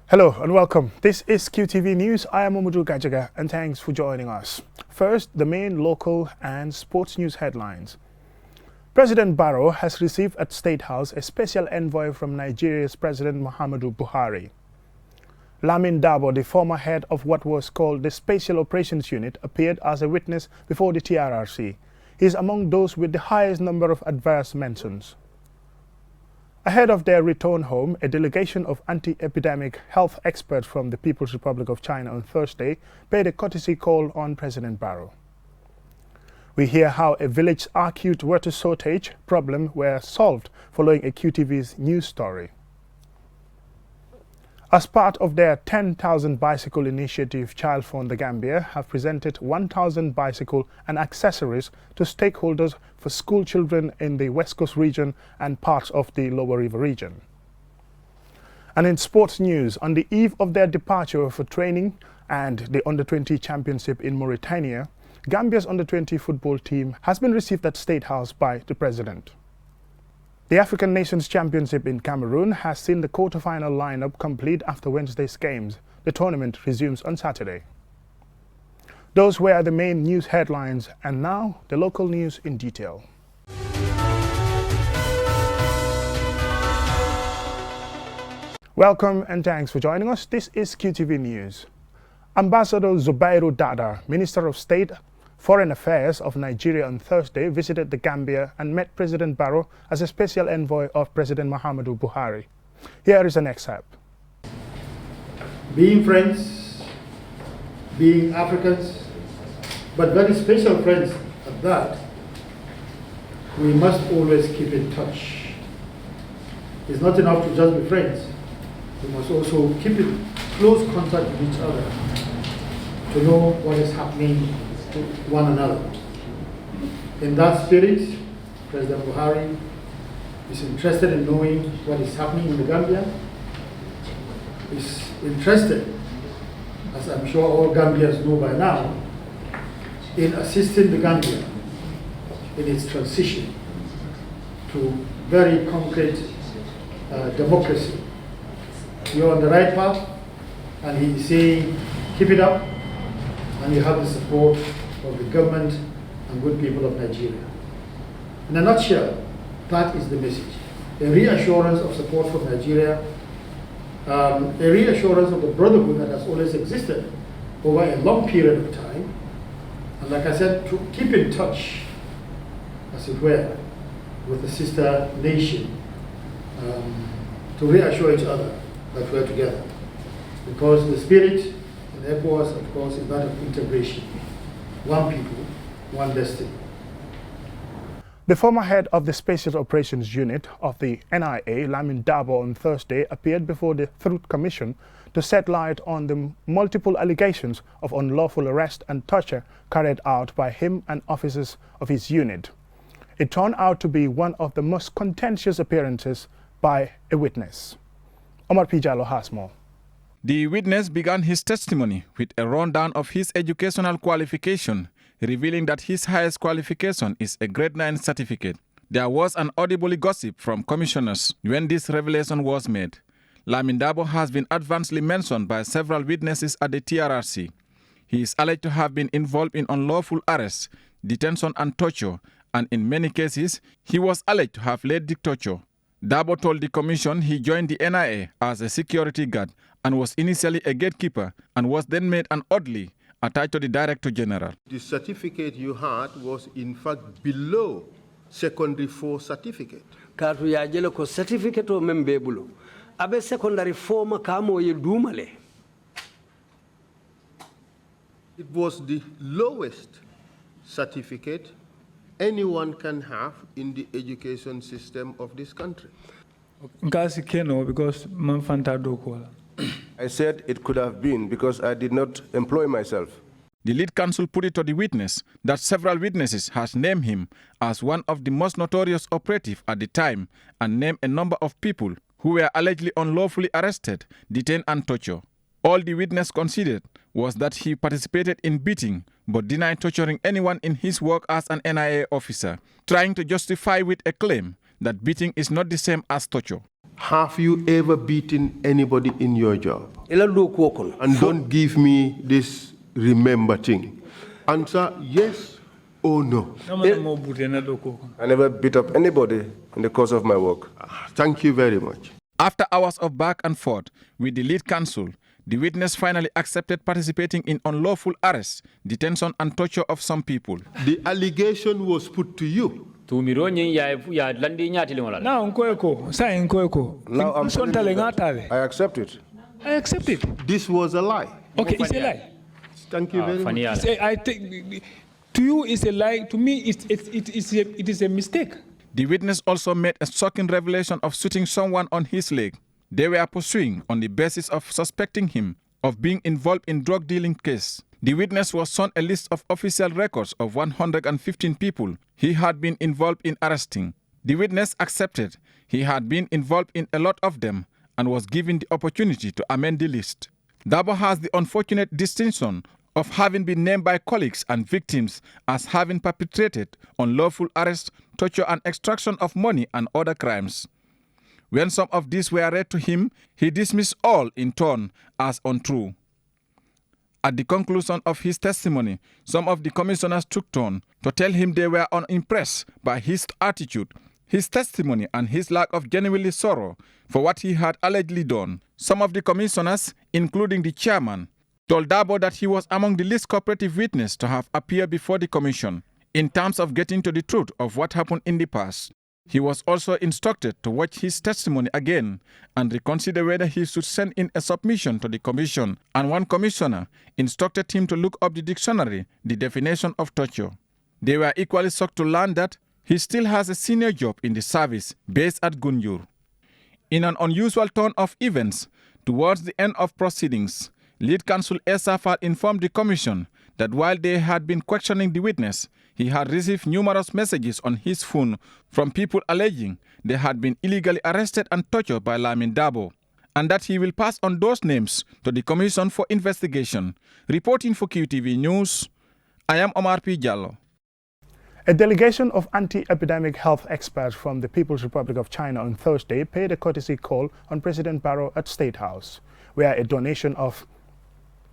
Hello and welcome. This is Qtv News. I am Mamadou Gajaga and thanks for joining us. First, the main local and sports news headlines. President Barrow has received at State House a special envoy from Nigeria's President Muhammadu Buhari. Lamin Dabo, the former head of what was called the Special Operations Unit, appeared as a witness before the TRRC. He is among those with the highest number of adverse mentions. Ahead of their return home, a delegation of anti-epidemic health experts from the People's Republic of China on Thursday paid a courtesy call on President Barrow. We hear how a village's acute water shortage problem were solved following a QTV's news story. As part of their 10,000 bicycle initiative, Child Fund The Gambia have presented 1,000 bicycle and accessories to stakeholders for school children in the West Coast region and parts of the Lower River region. And in sports news, on the eve of their departure for training and the Under-20 Championship in Mauritania, Gambia's Under-20 football team has been received at State House by the President. The African Nations Championship in Cameroon has seen the quarter-final lineup complete after Wednesday's games. The tournament resumes on Saturday. Those were the main news headlines, and now the local news in detail. Welcome and thanks for joining us. This is QTV News. Ambassador Zubairu Dada, Minister of State Foreign Affairs of Nigeria, on Thursday visited the Gambia and met President Barrow as a special envoy of President Muhammadu Buhari. Here is an excerpt. Being friends, being Africans, but very special friends at that, we must always keep in touch. It's not enough to just be friends. We must also keep in close contact with each other to know what is happening to one another. In that spirit, President Buhari is interested in knowing what is happening in the Gambia. Is interested, as I'm sure all Gambians know by now, in assisting the Gambia in its transition to very concrete democracy. You're on the right path, and he is saying, keep it up, and you have the support of the government and good people of Nigeria. In a nutshell, that is the message. A reassurance of support from Nigeria, a reassurance of the brotherhood that has always existed over a long period of time, and like I said, to keep in touch, as it were, with the sister nation, to reassure each other that we're together. Because the spirit in ECOWAS, of course, is that of integration. One people, one destiny. The former head of the Special Operations Unit of the NIA, Lamin Dabo, on Thursday appeared before the Truth Commission to shed light on the multiple allegations of unlawful arrest and torture carried out by him and officers of his unit. It turned out to be one of the most contentious appearances by a witness. Omar Pijalo has more. The witness began his testimony with a rundown of his educational qualification, revealing that his highest qualification is a grade 9 certificate. There was an audible gossip from commissioners when this revelation was made. Lamin Dabo has been advancedly mentioned by several witnesses at the TRRC. He is alleged to have been involved in unlawful arrests, detention and torture, and in many cases, he was alleged to have led the torture. Dabo told the commission he joined the NIA as a security guard and was initially a gatekeeper and was then made an orderly attached to the Director General. The certificate you had was in fact below secondary 4 certificate. Katu ya jele ko certificate o membe bulo. Abe secondary 4 makamo ye dumale. It was the lowest certificate anyone can have in the education system of this country. Because I said it could have been because I did not employ myself. The lead counsel put it to the witness that several witnesses has named him as one of the most notorious operatives at the time and named a number of people who were allegedly unlawfully arrested, detained and tortured. All the witness considered was that he participated in beating but denied torturing anyone in his work as an NIA officer, trying to justify with a claim that beating is not the same as torture. Have you ever beaten anybody in your job? And And don't give me this remember thing. Answer yes or no. I never beat up anybody in the course of my work. Thank you very much. After hours of back and forth with the lead counsel, the witness finally accepted participating in unlawful arrest, detention and torture of some people. The allegation was put to you. Now I'm telling you that I accept it. I accept it. This was a lie. Okay, it's a lie. Thank you very much. I think to you it's a lie. To me, it is a mistake. The witness also made a shocking revelation of shooting someone on his leg. They were pursuing on the basis of suspecting him of being involved in drug dealing case. The witness was shown a list of official records of 115 people he had been involved in arresting. The witness accepted he had been involved in a lot of them and was given the opportunity to amend the list. Dabo has the unfortunate distinction of having been named by colleagues and victims as having perpetrated unlawful arrest, torture and extraction of money and other crimes. When some of these were read to him, he dismissed all in turn as untrue. At the conclusion of his testimony, some of the commissioners took turn to tell him they were unimpressed by his attitude, his testimony, and his lack of genuinely sorrow for what he had allegedly done. Some of the commissioners, including the chairman, told Dabo that he was among the least cooperative witnesses to have appeared before the commission in terms of getting to the truth of what happened in the past. He was also instructed to watch his testimony again and reconsider whether he should send in a submission to the commission, and one commissioner instructed him to look up the dictionary, the definition of torture. They were equally shocked to learn that he still has a senior job in the service based at Gunjur. In an unusual turn of events, towards the end of proceedings, lead counsel Esafal informed the commission that while they had been questioning the witness, he had received numerous messages on his phone from people alleging they had been illegally arrested and tortured by Lamin Dabo, and that he will pass on those names to the commission for investigation. Reporting for QTV News, I am Omar P. Jallo. A delegation of anti-epidemic health experts from the People's Republic of China on Thursday paid a courtesy call on President Barrow at State House, where a donation of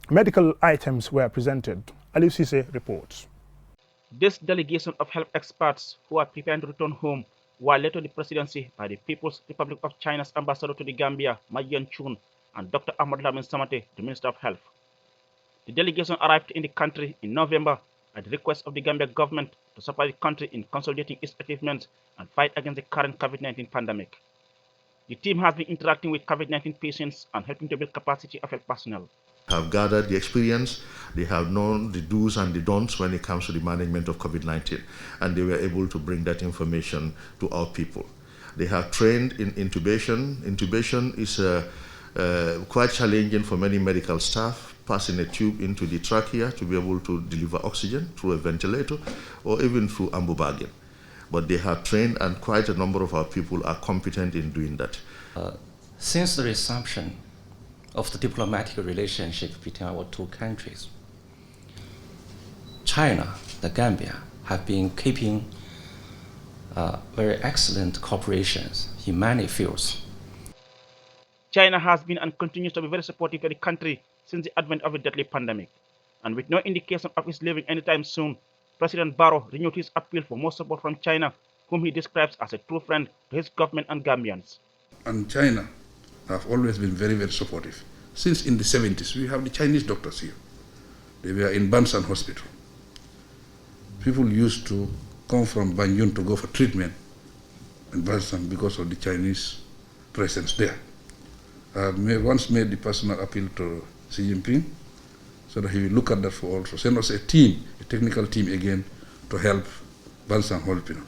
medical items were presented. Ali Sise reports. This delegation of health experts who are preparing to return home were led to the presidency by the People's Republic of China's ambassador to the Gambia, Ma Yan-chun, and Dr. Ahmad Lamin Samate, the Minister of Health. The delegation arrived in the country in November at the request of the Gambia government to support the country in consolidating its achievements and fight against the current COVID-19 pandemic. The team has been interacting with COVID-19 patients and helping to build capacity of health personnel. Have gathered the experience, they have known the do's and the don'ts when it comes to the management of COVID-19, and they were able to bring that information to our people. They have trained in intubation. Intubation is quite challenging for many medical staff, passing a tube into the trachea to be able to deliver oxygen through a ventilator or even through ambu-bagging. But they have trained, and quite a number of our people are competent in doing that. Since the resumption of the diplomatic relationship between our two countries, China, the Gambia, have been keeping very excellent cooperations in many fields. China has been and continues to be very supportive of the country since the advent of the deadly pandemic. And with no indication of its leaving anytime soon, President Barrow renewed his appeal for more support from China, whom he describes as a true friend to his government and Gambians. And China have always been very, very supportive. Since in the 70s, we have the Chinese doctors here. They were in Bansan Hospital. People used to come from Banjul to go for treatment in Bansan because of the Chinese presence there. I once made the personal appeal to Xi Jinping so that he will look at that for also. Send us a team, a technical team again, to help Bansan Hospital.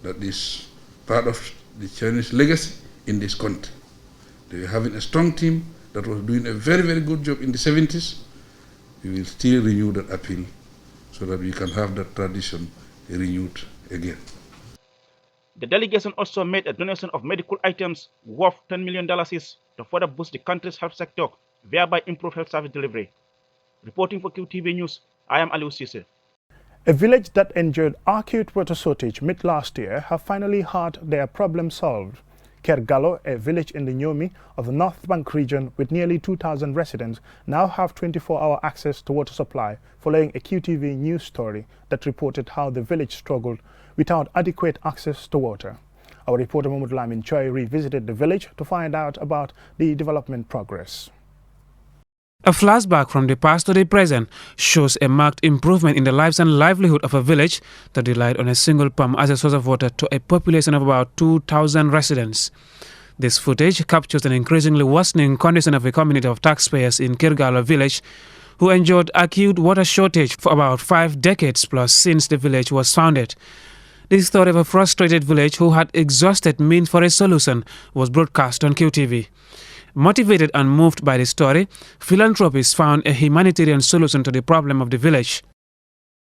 That is part of the Chinese legacy in this country. They were having a strong team that was doing a very, very good job in the 70s. We will still renew that appeal so that we can have that tradition renewed again. The delegation also made a donation of medical items worth $10 million to further boost the country's health sector, thereby improve health service delivery. Reporting for QTV News, I am Ali Sise. A village that endured acute water shortage mid last year have finally had their problem solved. Kergalo, a village in the Nyomi of the North Bank region with nearly 2,000 residents, now have 24-hour access to water supply following a QTV news story that reported how the village struggled without adequate access to water. Our reporter Lamin Dabo revisited the village to find out about the development progress. A flashback from the past to the present shows a marked improvement in the lives and livelihood of a village that relied on a single pump as a source of water to a population of about 2,000 residents. This footage captures an increasingly worsening condition of a community of taxpayers in Kergalo village who endured acute water shortage for about 5 decades plus since the village was founded. This story of a frustrated village who had exhausted means for a solution was broadcast on QTV. Motivated and moved by the story, philanthropists found a humanitarian solution to the problem of the village.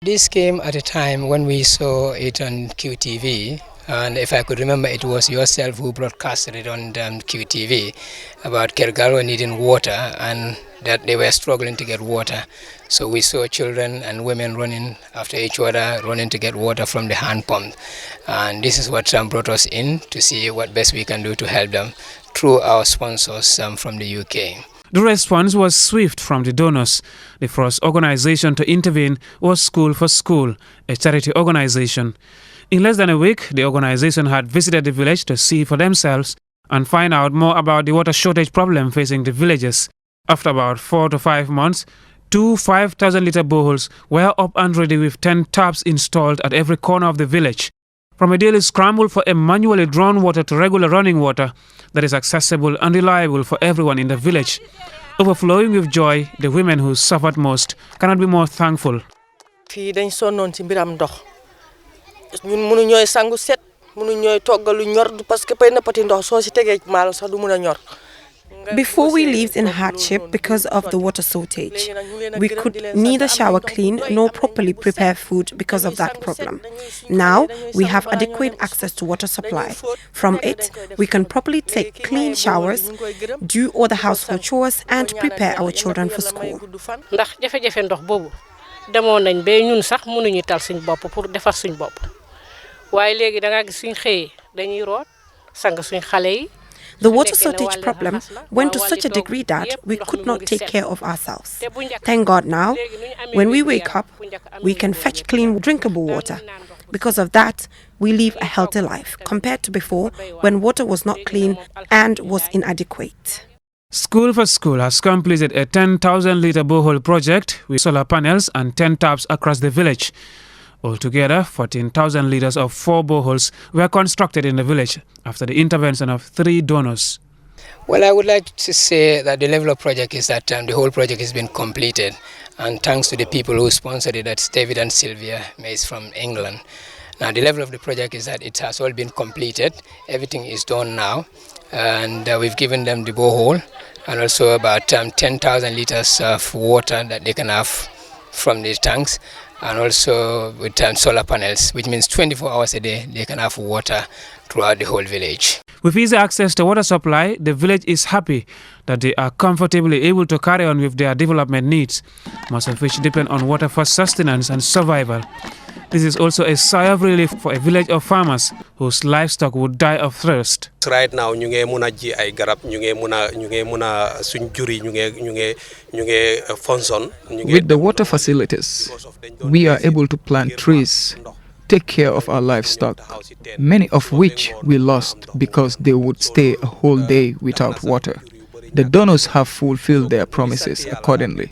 This came at a time when we saw it on QTV, and if I could remember, it was yourself who broadcasted it on QTV about Kergalo needing water and that they were struggling to get water. So we saw children and women running after each other, running to get water from the hand pump. And this is what brought us in to see what best we can do to help them through our sponsors from the UK. The response was swift from the donors. The first organization to intervene was School for School, a charity organization. In less than a week, the organization had visited the village to see for themselves and find out more about the water shortage problem facing the villagers. After about 4 to 5 months, 2 5,000-litre boreholes were up and ready with 10 taps installed at every corner of the village. From a daily scramble for a manually drawn water to regular running water that is accessible and reliable for everyone in the village. Overflowing with joy, the women who suffered most cannot be more thankful. ñun mënu ñoy sangu set mënu ñoy toggalu ñor parce que pay na pati ndox so ci tégué mal sax du mëna ñor. Before we lived in hardship because of the water shortage. We could neither shower clean nor properly prepare food because of that problem. Now we have adequate access to water supply. From it, we can properly take clean showers, do all the household chores and prepare our children for school. Ndax jafé-jafé ndox bobu demoon nañ bé ñun sax mënuñu tal suñ bop pour défar suñ bop. Waye légui da nga gis suñ xëyé dañuy root sang suñ xalé yi. The water shortage problem went to such a degree that we could not take care of ourselves. Thank God now, when we wake up, we can fetch clean, drinkable water. Because of that, we live a healthy life compared to before when water was not clean and was inadequate. School for School has completed a 10,000-litre borehole project with solar panels and 10 taps across the village. Altogether, 14,000 litres of 4 boreholes were constructed in the village after the intervention of 3 donors. Well, I would like to say that the level of project is that the whole project has been completed, and thanks to the people who sponsored it, that's David and Sylvia Mays from England. Now, the level of the project is that it has all been completed. Everything is done now, and we've given them the borehole and also about 10,000 litres of water that they can have from the tanks, and also with solar panels, which means 24 hours a day they can have water throughout the whole village. With easy access to water supply, the village is happy that they are comfortably able to carry on with their development needs, most of which depend on water for sustenance and survival. This is also a sigh of relief for a village of farmers whose livestock would die of thirst. Right now, ñu ngi mëna ji ay garab, ñu ngi mëna suñ juri ñu ngi function. With the water facilities, we are able to plant trees, take care of our livestock, many of which we lost because they would stay a whole day without water. The donors have fulfilled their promises accordingly.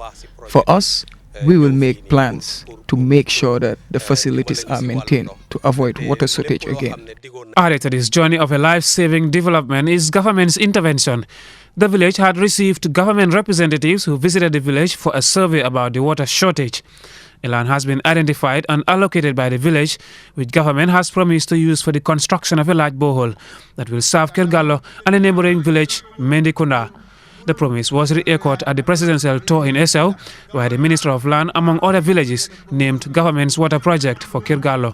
For us, we will make plans to make sure that the facilities are maintained to avoid water shortage again. Added to this journey of a life-saving development is government's intervention. The village had received government representatives who visited the village for a survey about the water shortage. A land has been identified and allocated by the village, which government has promised to use for the construction of a large borehole that will serve Kergalo and a neighboring village, Mendikunda. The promise was re-echoed at the presidential tour in Esau, where the Minister of Land, among other villages, named government's water project for Kergalo.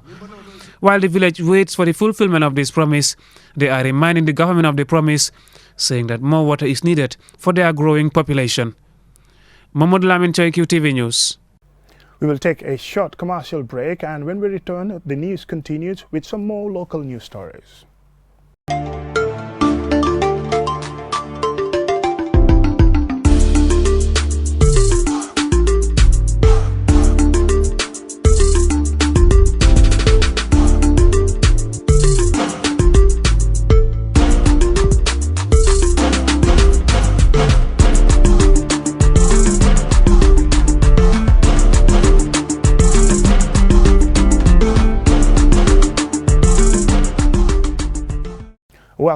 While the village waits for the fulfillment of this promise, they are reminding the government of the promise, saying that more water is needed for their growing population. Lamin Dabo, Qtv News. We will take a short commercial break, and when we return, the news continues with some more local news stories.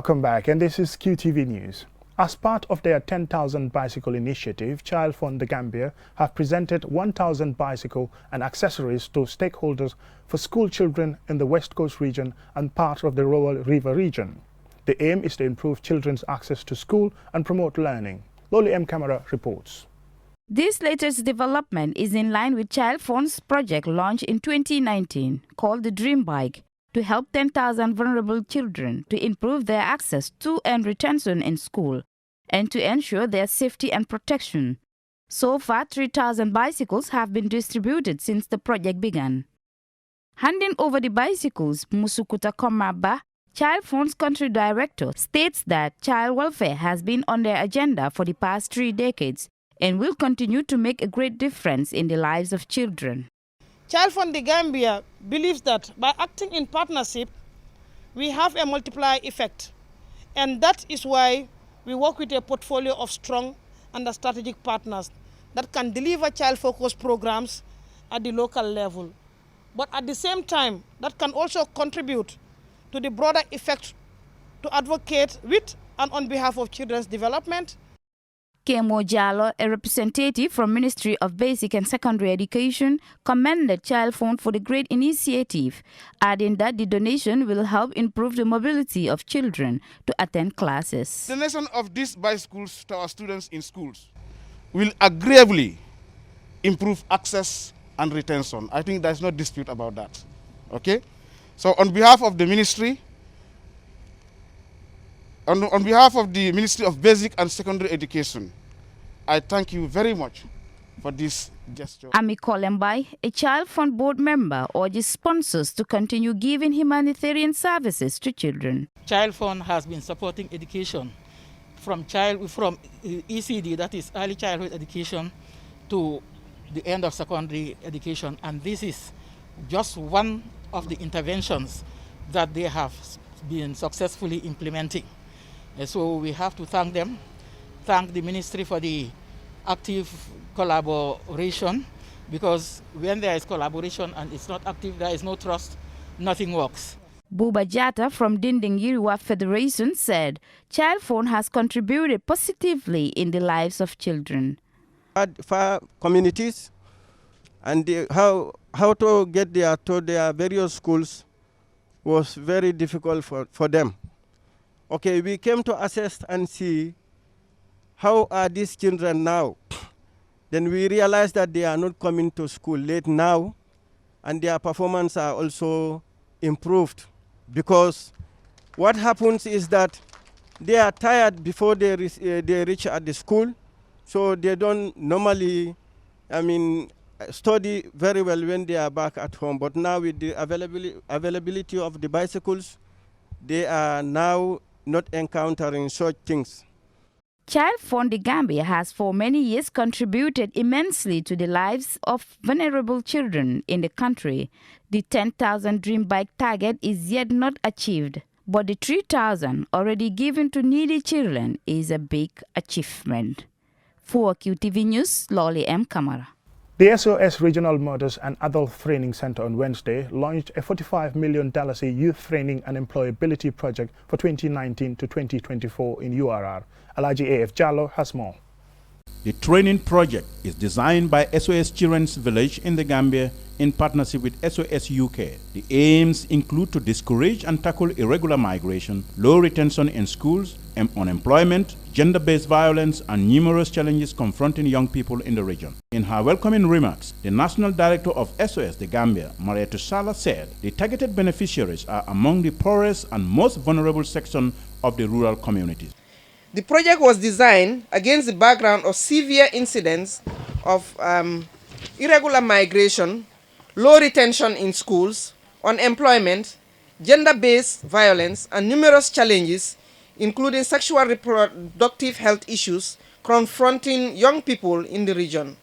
Welcome back, and this is QTV News. As part of their 10,000 bicycle initiative, Child Fund The Gambia have presented 1,000 bicycle and accessories to stakeholders for school children in the West Coast region and part of the Royal River region. The aim is to improve children's access to school and promote learning. Loli M. Camara reports. This latest development is in line with Child Fund's project launched in 2019 called the Dream Bike, to help 10,000 vulnerable children to improve their access to and retention in school and to ensure their safety and protection. So far, 3,000 bicycles have been distributed since the project began. Handing over the bicycles, Musukuta Komaba, Child Fund's country director, states that child welfare has been on their agenda for the past 3 decades and will continue to make a great difference in the lives of children. Child Fund The Gambia believes that by acting in partnership, we have a multiplier effect. And that is why we work with a portfolio of strong and strategic partners that can deliver child-focused programs at the local level. But at the same time, that can also contribute to the broader effect to advocate with and on behalf of children's development. Kemo Jallo, a representative from Ministry of Basic and Secondary Education, commended Child Fund for the great initiative, adding that the donation will help improve the mobility of children to attend classes. The donation of these bicycles to our students in schools will agreeably improve access and retention. I think there's no dispute about that. Okay? So on behalf of the ministry, on behalf of the Ministry of Basic and Secondary Education, I thank you very much for this gesture. Ami Kolembai, a Child Fund board member, urges sponsors to continue giving humanitarian services to children. Child Fund has been supporting education from ECD, that is early childhood education, to the end of secondary education, and this is just one of the interventions that they have been successfully implementing. So we have to thank them, thank the ministry for the active collaboration, because when there is collaboration and it's not active, there is no trust, nothing works. Buba Jata from Dinding Yiriwa Federation said Child Fund has contributed positively in the lives of children. For communities and how to get there to their various schools was very difficult for them. Okay, we came to assess and see how are these children now. Then we realized that they are not coming to school late now, and their performance are also improved, because what happens is that they are tired before they reach at the school, so they don't normally, study very well when they are back at home. But now with the availability of the bicycles, they are now not encountering such things. Child Fund The Gambia has for many years contributed immensely to the lives of vulnerable children in the country. The 10,000 Dream Bike target is yet not achieved, but the 3,000 already given to needy children is a big achievement. For QTV News, Loli M. Camara. The SOS Regional Mothers and Adult Training Center on Wednesday launched a $45 million youth training and employability project for 2019 to 2024 in URR. Alaji A.F. Jallo has more. The training project is designed by SOS Children's Village in the Gambia in partnership with SOS UK. The aims include to discourage and tackle irregular migration, low retention in schools, unemployment, gender-based violence, and numerous challenges confronting young people in the region. In her welcoming remarks, the National Director of SOS the Gambia, Marietta Sala, said the targeted beneficiaries are among the poorest and most vulnerable section of the rural communities. The project was designed against the background of severe incidents of irregular migration, low retention in schools, unemployment, gender-based violence, and numerous challenges, including sexual reproductive health issues confronting young people in the region.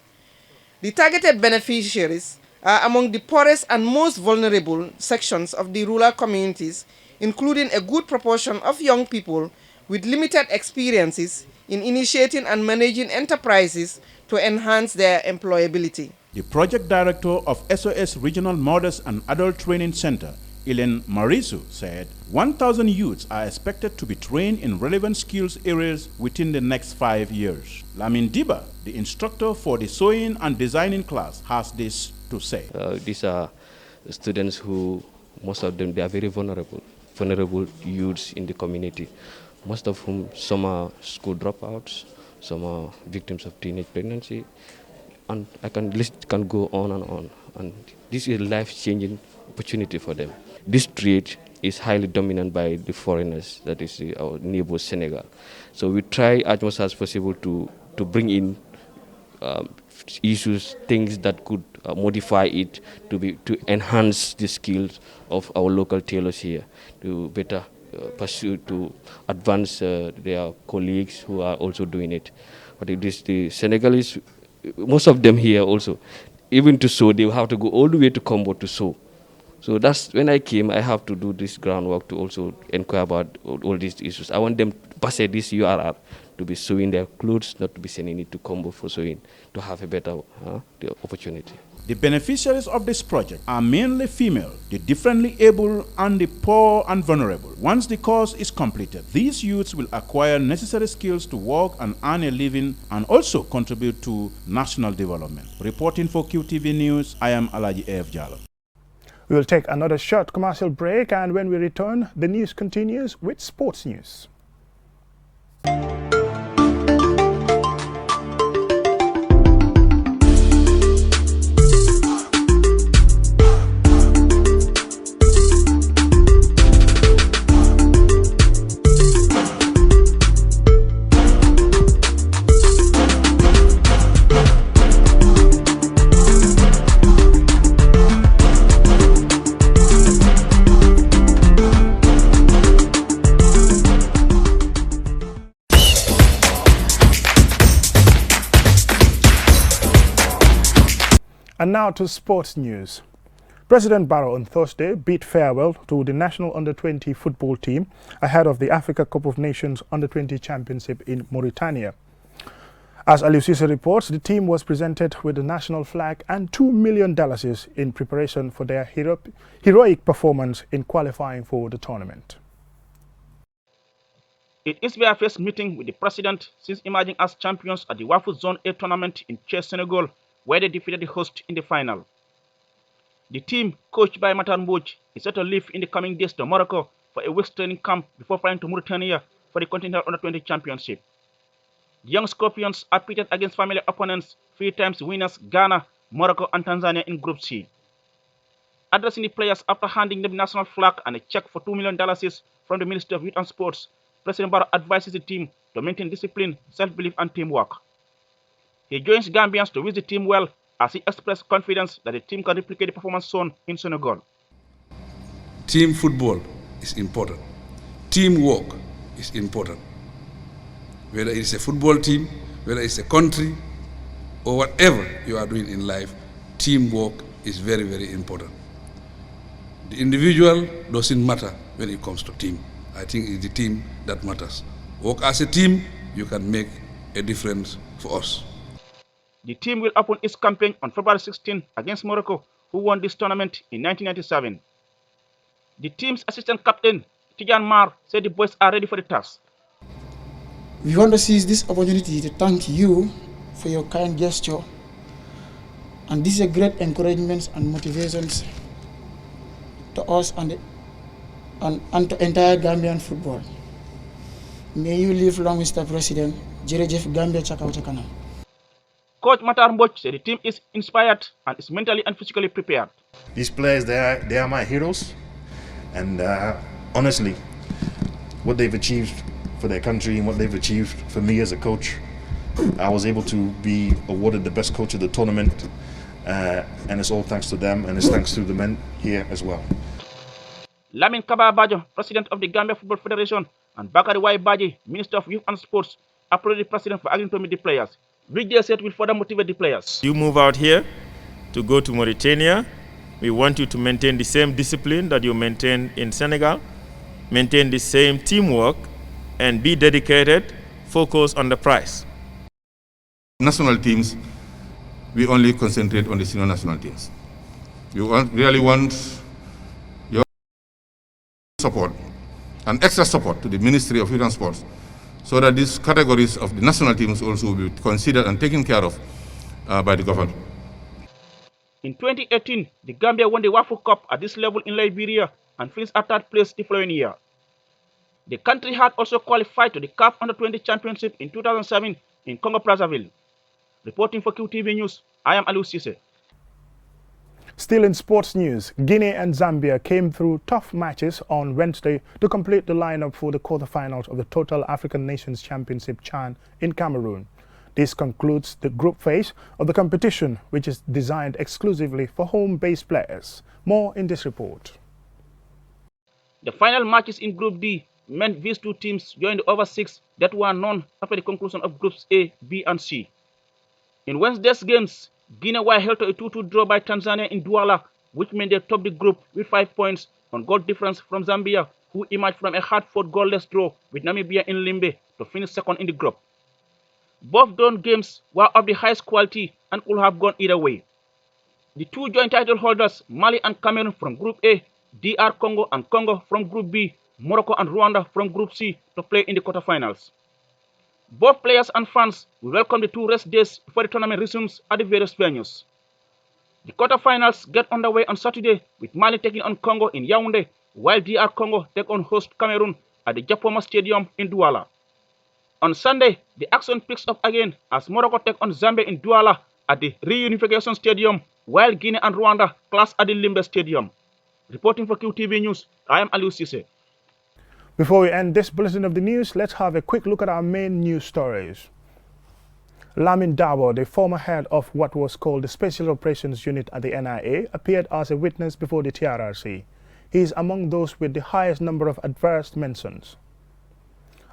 The targeted beneficiaries are among the poorest and most vulnerable sections of the rural communities, including a good proportion of young people with limited experiences in initiating and managing enterprises to enhance their employability. The project director of SOS Regional Mothers and Adult Training Center Ilen Marisu, said 1,000 youths are expected to be trained in relevant skills areas within the next 5 years. Lamin Dabo, the instructor for the sewing and designing class, has this to say. These are students who, most of them, they are very vulnerable youths in the community. Most of whom, some are school dropouts, some are victims of teenage pregnancy, and list can go on and on. And this is a life-changing opportunity for them. This trade is highly dominant by the foreigners, that is our neighbor Senegal. So we try as much as possible to bring in issues, things that could modify it to enhance the skills of our local tailors here, to better pursue, to advance their colleagues who are also doing it. But it is the Senegalese, most of them here also, even to sew, they have to go all the way to Combo to sew. So that's when I came, I have to do this groundwork to also inquire about all these issues. I want them to pass this URR, to be sewing their clothes, not to be sending it to Combo for sewing, to have a better the opportunity. The beneficiaries of this project are mainly female, the differently able, and the poor and vulnerable. Once the course is completed, these youths will acquire necessary skills to work and earn a living and also contribute to national development. Reporting for Qtv News, I am Alaji F. Jallo. We will take another short commercial break, and when we return, the news continues with sports news. And now to sports news. President Barrow on Thursday bid farewell to the national under-20 football team ahead of the Africa Cup of Nations under-20 championship in Mauritania. As Aliou Cisse reports, the team was presented with the national flag and $2 million in preparation for their heroic performance in qualifying for the tournament. It is their first meeting with the president since emerging as champions at the WAFU Zone A tournament in Thiès, Senegal, where they defeated the host in the final. The team, coached by Matar Mbodj, is set to leave in the coming days to Morocco for a week's training camp before flying to Mauritania for the Continental Under-20 Championship. The young Scorpions are pitted against familiar opponents, 3 times winners Ghana, Morocco and Tanzania in Group C. Addressing the players after handing them the national flag and a check for $2 million from the Ministry of Youth and Sports, President Barrow advises the team to maintain discipline, self-belief and teamwork. He joins Gambians to wish the team well as he expressed confidence that the team can replicate the performance shown in Senegal. Team football is important. Teamwork is important. Whether it's a football team, whether it's a country, or whatever you are doing in life, teamwork is very, very important. The individual doesn't matter when it comes to team. I think it's the team that matters. Work as a team, you can make a difference for us. The team will open its campaign on February 16 against Morocco, who won this tournament in 1997. The team's assistant captain, Tijan Mar, said the boys are ready for the task. We want to seize this opportunity to thank you for your kind gesture, and this is a great encouragement and motivations to us and to entire Gambian football. May you live long, Mr. President. Jerejef Gambia Chakaw Chakana. Coach Matar Mbodj said the team is inspired and is mentally and physically prepared. These players, they are my heroes, and honestly, what they've achieved for their country and what they've achieved for me as a coach, I was able to be awarded the best coach of the tournament, and it's all thanks to them, and it's thanks to the men here as well. Lamin Dabo, president of the Gambia Football Federation, and Bakari Y. Baji, Minister of Youth and Sports, applauded the president for agreeing to meet the players, which they said will further motivate the players. You move out here to go to Mauritania. We want you to maintain the same discipline that you maintain in Senegal, maintain the same teamwork, and be dedicated, focus on the prize. National teams, we only concentrate on the senior national teams. We really want support and extra support to the Ministry of Youth and Sports so that these categories of the national teams also will be considered and taken care of by the government. In 2018, the Gambia won the Waffle Cup at this level in Liberia and finished at third place the following year. The country had also qualified to the CAF Under-20 Championship in 2007 in Congo-Brazzaville. Reporting for QTV News, I am Aliou Cisse. Still in sports news, Guinea and Zambia came through tough matches on Wednesday to complete the lineup for the quarterfinals of the Total African Nations Championship CHAN in Cameroon. This concludes the group phase of the competition, which is designed exclusively for home-based players. More in this report. The final matches in Group D meant these two teams joined the over six that were known after the conclusion of Groups A, B, and C. In Wednesday's games, Guinea were held to a 2-2 draw by Tanzania in Douala, which meant they topped the group with 5 points on goal difference from Zambia, who emerged from a hard-fought goalless draw with Namibia in Limbe to finish second in the group. Both drawn games were of the highest quality and could have gone either way. The two joint title holders, Mali and Cameroon from Group A, DR Congo and Congo from Group B, Morocco and Rwanda from Group C to play in the quarterfinals. Both players and fans will welcome the 2 rest days before the tournament resumes at the various venues. The quarterfinals get underway on Saturday with Mali taking on Congo in Yaoundé, while DR Congo take on host Cameroon at the Japoma Stadium in Douala. On Sunday, the action picks up again as Morocco take on Zambia in Douala at the Reunification Stadium, while Guinea and Rwanda clash at the Limbe Stadium. Reporting for QTV News, I am Aliou Cisse. Before we end this bulletin of the news, let's have a quick look at our main news stories. Lamin Dabo, the former head of what was called the Special Operations Unit at the NIA, appeared as a witness before the TRRC. He is among those with the highest number of adverse mentions.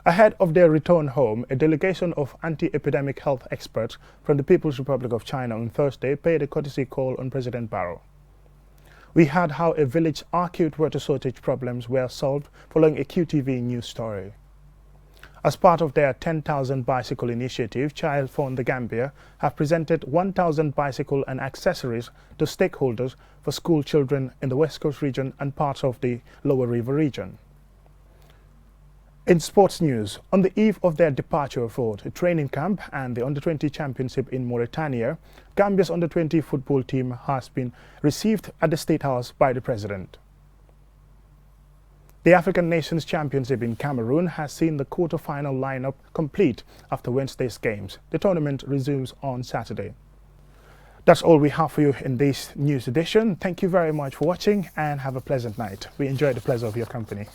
Ahead of their return home, a delegation of anti-epidemic health experts from the People's Republic of China on Thursday paid a courtesy call on President Barrow. We heard how a village's acute water shortage problems were solved following a QTV News story. As part of their 10,000 bicycle initiative, Child Fund the Gambia have presented 1,000 bicycle and accessories to stakeholders for school children in the West Coast region and parts of the Lower River region. In sports news, on the eve of their departure for a training camp and the Under-20 Championship in Mauritania, Gambia's Under-20 football team has been received at the State House by the President. The African Nations Championship in Cameroon has seen the quarter-final lineup complete after Wednesday's games. The tournament resumes on Saturday. That's all we have for you in this news edition. Thank you very much for watching and have a pleasant night. We enjoy the pleasure of your company.